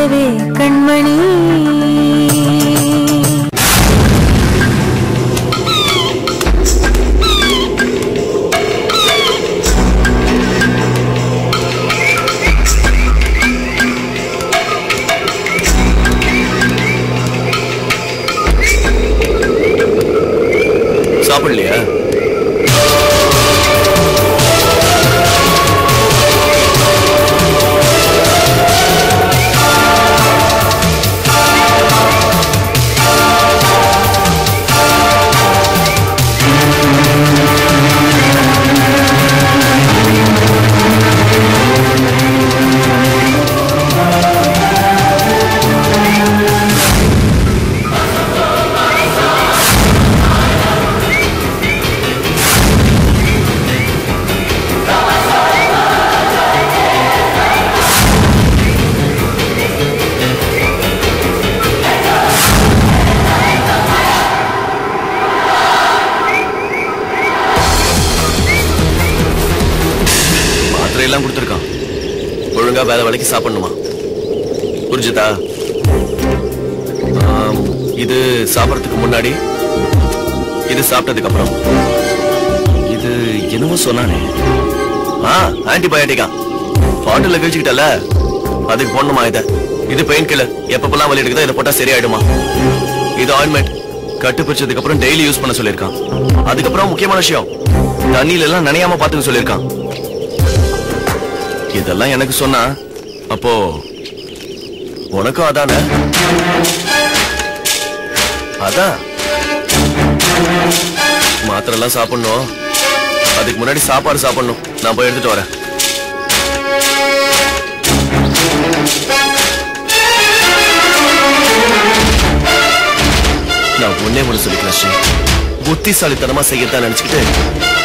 சொல்லவே கண்மணி. சாப்பிடலையா? எல்லாம் கொடுத்திருக்கான். ஒழுங்கா வேலை வேலைக்கு சாப்பிடணுமா? புரிஞ்சுதா? இது சாப்பிடறதுக்கு முன்னாடி, இது சாப்பிட்டதுக்கு அப்புறம். இது என்னமோ சொன்னானே, ஆன்டிபயோட்டிக்கா பாட்டில கழிச்சுக்கிட்டல, அதுக்கு போடணுமா? இது பெயின் கில்லர். எப்பப்பெல்லாம் வலி எடுக்குதோ இதை போட்டா சரியாயிடுமா? இது ஆயின்மெண்ட். கட்டு பிரிச்சதுக்கு அப்புறம் டெய்லி யூஸ் பண்ண சொல்லியிருக்கான். அதுக்கப்புறம் முக்கியமான விஷயம், தண்ணியில எல்லாம் நனையாம பாத்துக்க சொல்லியிருக்கான். இதெல்லாம் எனக்கு சொன்னா அப்போ உனக்கும் அதானே? அதான் மாத்திரை எல்லாம் சாப்பிடணும். அதுக்கு முன்னாடி சாப்பாடு சாப்பிடணும். நான் போய் எடுத்துட்டு வரேன். நான் ஒன்னே ஒண்ணு சொல்லிக்கிறேன் ஸ்ரீ, புத்திசாலித்தனமா செய்யத்தான் நினைச்சுக்கிட்டு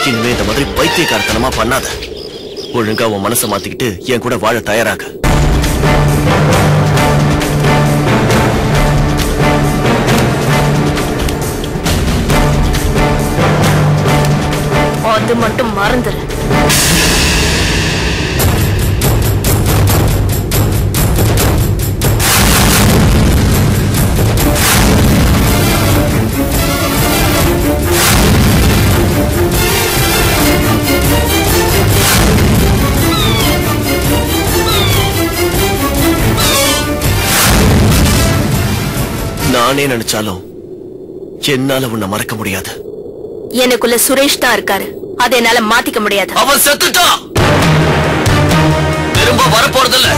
இனிமே இந்த மாதிரி பைத்தியக்காரத்தனமா பண்ணாத. ஒழுங்கா உன் மனசை மாத்திக்கிட்டு என் கூட வாழ தயாராக. அது மட்டும் மறந்துரு. நானே நினைச்சாலும் என்னால உன்னை மறக்க முடியாது. எனக்குள்ள சுரேஷ் தான் இருக்காரு, அதை என்னால மாத்திக்க முடியாது. அவன் செத்துட்டான். திரும்ப வரப்போறதில்ல.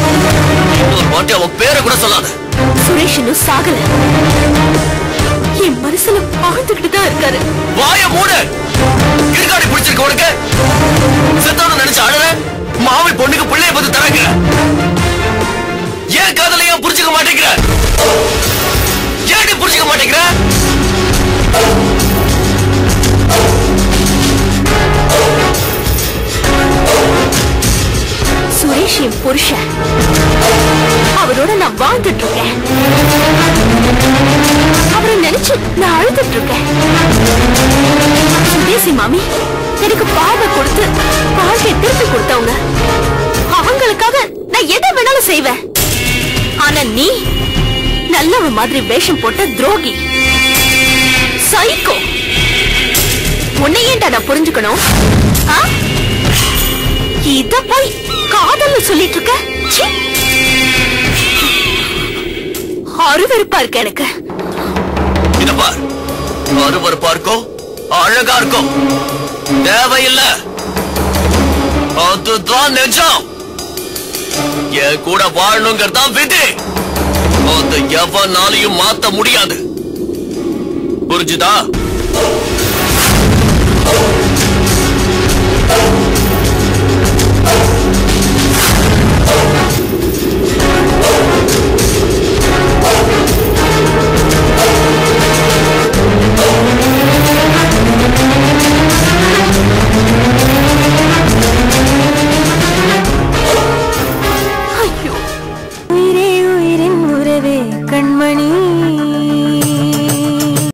இன்னொரு வாட்டி அவன் பேரை கூட சொல்லாத. சுரேஷ் இன்னும் சாகல, என் மனசுல வாழ்ந்துகிட்டு தான் இருக்காரு. வாய மூடு. இருக்காடி பிடிச்சிருக்க உனக்கு? செத்தவன நினைச்சு அழற. மாவி பொண்ணுக்கு பிள்ளைய பத்தி தரங்க. ஏன் காதலையா புரிஞ்சுக்க மாட்டேங்கிற? ஏன் புரிஞ்சுக்க மாட்டேங்கிற? சுரேஷ் என் புருஷன், அவரோட நான் வாழ்ந்துட்டு இருக்கேன். அவரை நினைச்சு நான் அழுதுட்டு இருக்கேன். சுதேசி மாமி எனக்கு பாவை கொடுத்து வாழ்க்கையை திருப்பி கொடுத்தவங்க. அவங்களுக்காக நான் எதை வேணாலும் செய்வேன். ஆனா நீ நல்லவ மாதிரி வேஷம் போட்ட துரோகி, சைக்கோ. உன்னை ஏன்டா நான் புரிஞ்சுக்கணும்? இத போய் காதல்னு சொல்லிட்டு இருக்க. அருவருப்பா இருக்க எனக்கு. அருவருப்பா இருக்கும், அழகா இருக்கும், தேவையில்லை. அதுதான் நிஜம். என் கூட வாழணுங்கிறதா விதி. அதை எவனாலையும் மாத்த முடியாது. புரிஞ்சுதா?